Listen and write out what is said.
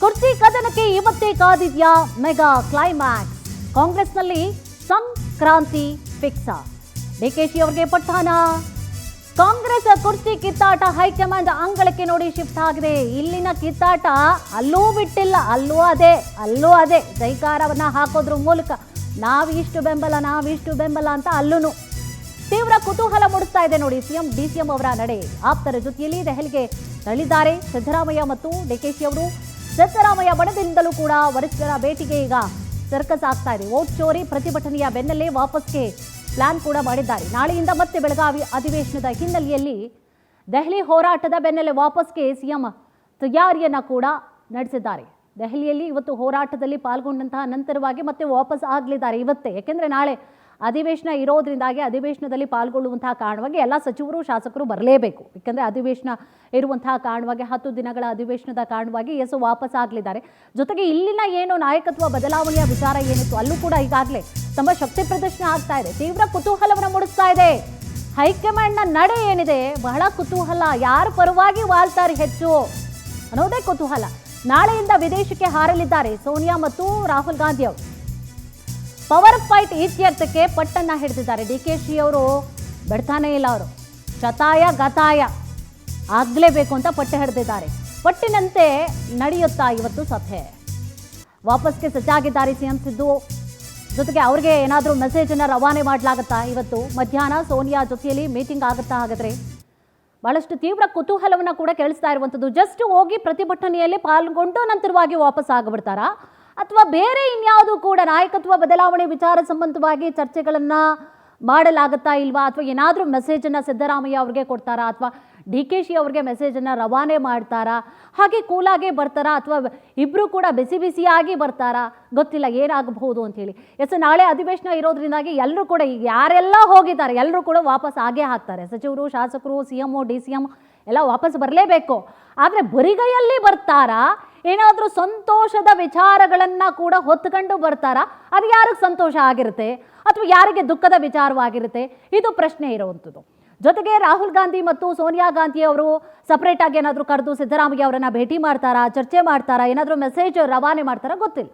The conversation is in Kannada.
ಕುರ್ಚಿ ಕದನಕ್ಕೆ ಇವತ್ತೇ ಕಾದಿದ್ಯಾ ಮೆಗಾ ಕ್ಲೈಮ್ಯಾಕ್ಸ್. ಕಾಂಗ್ರೆಸ್ನಲ್ಲಿ ಸಂಕ್ರಾಂತಿ ಫಿಕ್ಸ್. ಡಿಕೆಶಿ ಅವರಿಗೆ ಪಟ್ಟಾನ. ಕಾಂಗ್ರೆಸ್ ಕುರ್ಚಿ ಕಿತ್ತಾಟ ಹೈಕಮಾಂಡ್ ಅಂಗಳಕ್ಕೆ ನೋಡಿ ಶಿಫ್ಟ್ ಆಗಿದೆ. ಇಲ್ಲಿನ ಕಿತ್ತಾಟ ಅಲ್ಲೂ ಬಿಟ್ಟಿಲ್ಲ, ಅಲ್ಲೂ ಅದೇ ಜೈಕಾರವನ್ನ ಹಾಕೋದ್ರ ಮೂಲಕ ನಾವಿಷ್ಟು ಬೆಂಬಲ ಅಂತ ಅಲ್ಲೂ ತೀವ್ರ ಕುತೂಹಲ ಮೂಡಿಸ್ತಾ ಇದೆ ನೋಡಿ ಸಿಎಂ ಡಿಸಿಎಂ ಅವರ ನಡೆ. ಆಪ್ತರ ಜೊತೆಯಲ್ಲಿ ದೆಹಲಿಗೆ ತೆರಳಿದ್ದಾರೆ ಸಿದ್ದರಾಮಯ್ಯ ಮತ್ತು ಡಿಕೆಶಿ ಅವರು. ಸಿದ್ದರಾಮಯ್ಯ ಬಣದಿಂದಲೂ ಕೂಡ ವರಿಷ್ಠರ ಭೇಟಿಗೆ ಈಗ ಸರ್ಕಸ್ ಆಗ್ತಾ ಇದೆ. ವೋಟ್ ಚೋರಿ ಪ್ರತಿಭಟನೆಯ ಬೆನ್ನಲ್ಲೇ ವಾಪಸ್ಗೆ ಪ್ಲಾನ್ ಕೂಡ ಮಾಡಿದ್ದಾರೆ. ನಾಳೆಯಿಂದ ಮತ್ತೆ ಬೆಳಗಾವಿ ಅಧಿವೇಶನದ ಹಿನ್ನೆಲೆಯಲ್ಲಿ ದೆಹಲಿ ಹೋರಾಟದ ಬೆನ್ನಲ್ಲೇ ವಾಪಸ್ಗೆ ಸಿಎಂ ತಯಾರಿಯನ್ನ ಕೂಡ ನಡೆಸಿದ್ದಾರೆ. ದೆಹಲಿಯಲ್ಲಿ ಇವತ್ತು ಹೋರಾಟದಲ್ಲಿ ಪಾಲ್ಗೊಂಡಂತಹ ನಂತರವಾಗಿ ಮತ್ತೆ ವಾಪಸ್ ಆಗಲಿದ್ದಾರೆ ಇವತ್ತೇ. ಯಾಕೆಂದರೆ ನಾಳೆ ಅಧಿವೇಶನ ಇರೋದ್ರಿಂದಾಗಿ ಅಧಿವೇಶನದಲ್ಲಿ ಪಾಲ್ಗೊಳ್ಳುವಂತಹ ಕಾರಣವಾಗಿ ಎಲ್ಲ ಸಚಿವರು ಶಾಸಕರು ಬರಲೇಬೇಕು. ಯಾಕೆಂದರೆ ಅಧಿವೇಶನ ಇರುವಂತಹ ಕಾರಣವಾಗಿ 10 ದಿನಗಳ ಅಧಿವೇಶನದ ಕಾರಣವಾಗಿ ವಾಪಸ್ ಆಗಲಿದ್ದಾರೆ. ಜೊತೆಗೆ ಇಲ್ಲಿನ ಏನು ನಾಯಕತ್ವ ಬದಲಾವಣೆಯ ವಿಚಾರ ಏನಿತ್ತು ಅಲ್ಲೂ ಕೂಡ ಈಗಾಗಲೇ ತಮ್ಮ ಶಕ್ತಿ ಪ್ರದರ್ಶನ ಆಗ್ತಾ ಇದೆ. ತೀವ್ರ ಕುತೂಹಲವನ್ನು ಮೂಡಿಸ್ತಾ ಇದೆ. ಹೈಕಮಾಂಡ್ನ ನಡೆ ಏನಿದೆ ಬಹಳ ಕುತೂಹಲ. ಯಾರ ಪರವಾಗಿ ವಾಲ್ತಾರೆ ಹೆಚ್ಚು ಅನ್ನೋದೇ ಕುತೂಹಲ. ನಾಳೆಯಿಂದ ವಿದೇಶಕ್ಕೆ ಹಾರಲಿದ್ದಾರೆ ಸೋನಿಯಾ ಮತ್ತು ರಾಹುಲ್ ಗಾಂಧಿ ಅವರು. ಪವರ್ ಫೈಟ್ ಇತ್ಯರ್ಥಕ್ಕೆ ಪಟ್ಟನ್ನ ಹಿಡಿದಿದ್ದಾರೆ. ಡಿಕೆಶಿ ಅವರು ಬಿಡ್ತಾನೇ ಇಲ್ಲ. ಅವರು ಶತಾಯ ಗತಾಯ ಆಗಲೇಬೇಕು ಅಂತ ಪಟ್ಟು ಹಿಡಿದಿದ್ದಾರೆ. ಪಟ್ಟಿನಂತೆ ನಡೆಯುತ್ತಾ ಇವತ್ತು ಸಭೆ. ವಾಪಸ್ಗೆ ಸಜ್ಜಾಗಿದ್ದಾರೆ ಸಿಎಂ ಸಿದ್ದು. ಜೊತೆಗೆ ಅವ್ರಿಗೆ ಏನಾದರೂ ಮೆಸೇಜನ್ನು ರವಾನೆ ಮಾಡಲಾಗುತ್ತಾ ಇವತ್ತು ಮಧ್ಯಾಹ್ನ ಸೋನಿಯಾ ಜೊತೆಯಲ್ಲಿ ಮೀಟಿಂಗ್ ಆಗುತ್ತಾ? ಹಾಗಾದರೆ ಬಹಳಷ್ಟು ತೀವ್ರ ಕುತೂಹಲವನ್ನು ಕೂಡ ಕೇಳಿಸ್ತಾ ಇರುವಂಥದ್ದು. ಜಸ್ಟ್ ಹೋಗಿ ಪ್ರತಿಭಟನೆಯಲ್ಲಿ ಪಾಲ್ಗೊಂಡು ನಂತರವಾಗಿ ವಾಪಸ್ ಆಗಿಬಿಡ್ತಾರಾ, ಅಥವಾ ಬೇರೆ ಇನ್ಯಾವುದು ಕೂಡ ನಾಯಕತ್ವ ಬದಲಾವಣೆ ವಿಚಾರ ಸಂಬಂಧವಾಗಿ ಚರ್ಚೆಗಳನ್ನು ಮಾಡಲಾಗುತ್ತಾ ಇಲ್ವಾ? ಅಥವಾ ಏನಾದರೂ ಮೆಸೇಜನ್ನು ಸಿದ್ದರಾಮಯ್ಯ ಅವ್ರಿಗೆ ಕೊಡ್ತಾರಾ, ಅಥವಾ ಡಿಕೆಶಿ ಅವ್ರಿಗೆ ಮೆಸೇಜನ್ನು ರವಾನೆ ಮಾಡ್ತಾರಾ? ಹಾಗೆ ಕೂಲಾಗೆ ಬರ್ತಾರಾ, ಅಥವಾ ಇಬ್ಬರು ಕೂಡ ಬಿಸಿಯಾಗಿ ಬರ್ತಾರಾ? ಗೊತ್ತಿಲ್ಲ ಏನಾಗಬಹುದು ಅಂಥೇಳಿ. ನಾಳೆ ಅಧಿವೇಶನ ಇರೋದ್ರಿಂದಾಗಿ ಎಲ್ಲರೂ ಕೂಡ ಈಗ ಯಾರೆಲ್ಲ ಹೋಗಿದ್ದಾರೆ ಎಲ್ಲರೂ ಕೂಡ ವಾಪಸ್ ಆಗೇ ಹಾಕ್ತಾರೆ. ಸಚಿವರು, ಶಾಸಕರು, ಸಿಎಂ, ಡಿಸಿಎಂ ಎಲ್ಲ ವಾಪಸ್ ಬರಲೇಬೇಕು. ಆದರೆ ಬರಿಗೈಯಲ್ಲಿ ಬರ್ತಾರಾ, ಏನಾದರೂ ಸಂತೋಷದ ವಿಚಾರಗಳನ್ನು ಕೂಡ ಹೊತ್ಕೊಂಡು ಬರ್ತಾರಾ? ಅದು ಯಾರಿಗೆ ಸಂತೋಷ ಆಗಿರುತ್ತೆ ಅಥವಾ ಯಾರಿಗೆ ದುಃಖದ ವಿಚಾರವಾಗಿರುತ್ತೆ? ಇದು ಪ್ರಶ್ನೆ ಇರುವಂಥದ್ದು. ಜೊತೆಗೆ ರಾಹುಲ್ ಗಾಂಧಿ ಮತ್ತು ಸೋನಿಯಾ ಗಾಂಧಿ ಅವರು ಸಪ್ರೇಟಾಗಿ ಏನಾದರೂ ಕರೆದು ಸಿದ್ದರಾಮಯ್ಯ ಅವರನ್ನು ಭೇಟಿ ಮಾಡ್ತಾರಾ, ಚರ್ಚೆ ಮಾಡ್ತಾರಾ, ಏನಾದರೂ ಮೆಸೇಜ್ ರವಾನೆ ಮಾಡ್ತಾರಾ? ಗೊತ್ತಿಲ್ಲ.